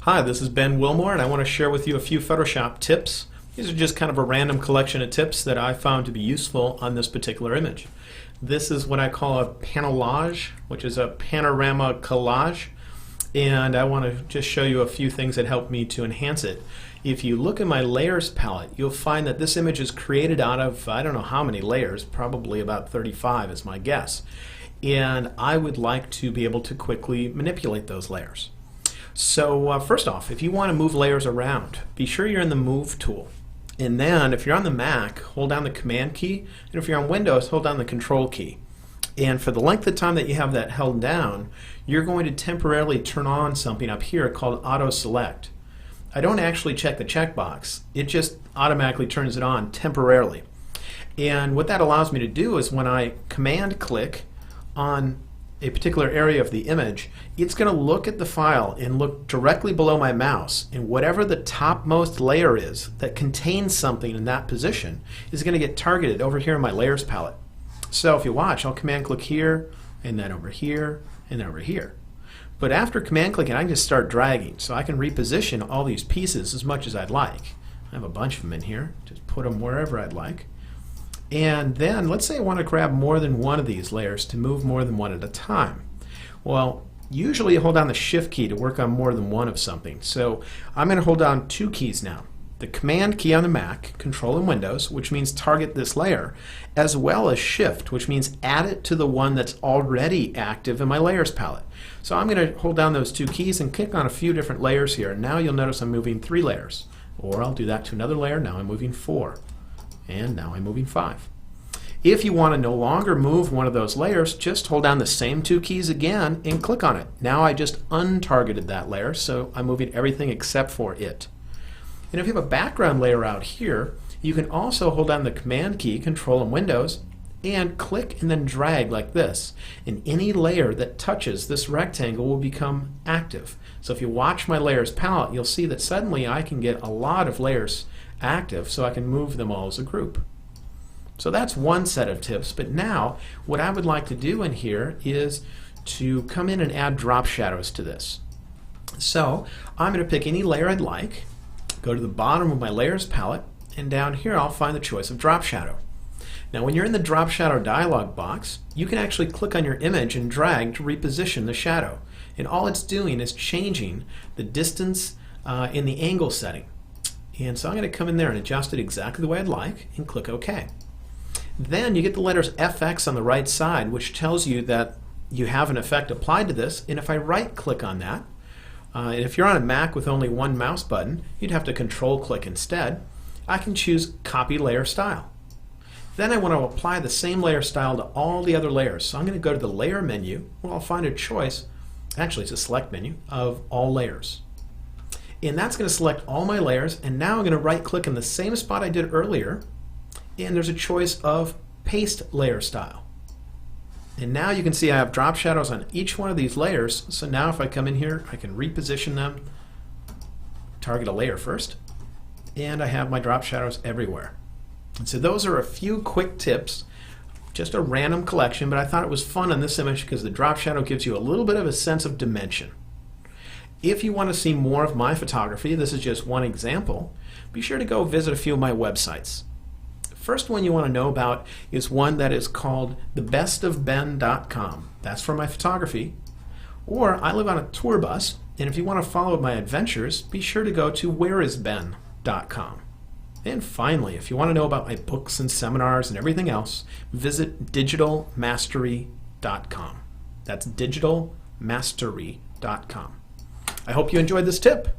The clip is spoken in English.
Hi, this is Ben Wilmore, and I want to share with you a few Photoshop tips. These are just kind of a random collection of tips that I found to be useful on this particular image. This is what I call a panelage, which is a panorama collage, and I want to just show you a few things that help me to enhance it. If you look at my layers palette, you'll find that this image is created out of, I don't know how many layers, probably about 35 is my guess. And I would like to be able to quickly manipulate those layers. So first off, if you want to move layers around, be sure you're in the Move tool. And then if you're on the Mac, hold down the Command key, and if you're on Windows, hold down the Control key. And for the length of time that you have that held down, you're going to temporarily turn on something up here called Auto Select. I don't actually check the checkbox, it just automatically turns it on temporarily. And what that allows me to do is when I Command click on a particular area of the image, it's going to look at the file and look directly below my mouse, and whatever the topmost layer is that contains something in that position is going to get targeted over here in my layers palette. So if you watch, I'll command click here, and then over here, and then over here. But after command clicking, I can just start dragging, so I can reposition all these pieces as much as I'd like. I have a bunch of them in here, just put them wherever I'd like. And then let's say I want to grab more than one of these layers to move more than one at a time. Well, usually you hold down the Shift key to work on more than one of something. So I'm going to hold down two keys now. The Command key on the Mac, Control in Windows, which means target this layer, as well as Shift, which means add it to the one that's already active in my layers palette. So I'm going to hold down those two keys and click on a few different layers here. Now you'll notice I'm moving 3 layers. Or I'll do that to another layer. Now I'm moving 4. And now I'm moving 5. If you want to no longer move one of those layers, just hold down the same two keys again and click on it. Now I just untargeted that layer, so I'm moving everything except for it. And if you have a background layer out here, you can also hold down the Command key, Control in Windows, and click and then drag like this. And any layer that touches this rectangle will become active. So if you watch my layers palette, you'll see that suddenly I can get a lot of layers active, so I can move them all as a group. So that's one set of tips, but now what I would like to do in here is to come in and add drop shadows to this. So I'm going to pick any layer I'd like, go to the bottom of my layers palette, and down here I'll find the choice of drop shadow. Now when you're in the drop shadow dialog box, you can actually click on your image and drag to reposition the shadow. And all it's doing is changing the distance in the angle setting. And so I'm going to come in there and adjust it exactly the way I'd like and click OK. Then you get the letters FX on the right side, which tells you that you have an effect applied to this. And if I right click on that, and if you're on a Mac with only one mouse button, you'd have to control click instead. I can choose Copy Layer Style. Then I want to apply the same layer style to all the other layers. So I'm going to go to the Layer menu where I'll find a choice, actually it's a Select menu, of All Layers. And that's going to select all my layers, and now I'm going to right click in the same spot I did earlier, and there's a choice of Paste Layer Style. And now you can see I have drop shadows on each one of these layers, so now if I come in here I can reposition them, target a layer first, and I have my drop shadows everywhere. And so those are a few quick tips, just a random collection, but I thought it was fun on this image because the drop shadow gives you a little bit of a sense of dimension. If you want to see more of my photography, this is just one example, be sure to go visit a few of my websites. The first one you want to know about is one that is called thebestofben.com. That's for my photography. Or I live on a tour bus, and if you want to follow my adventures, be sure to go to whereisben.com. And finally, if you want to know about my books and seminars and everything else, visit digitalmastery.com. That's digitalmastery.com. I hope you enjoyed this tip.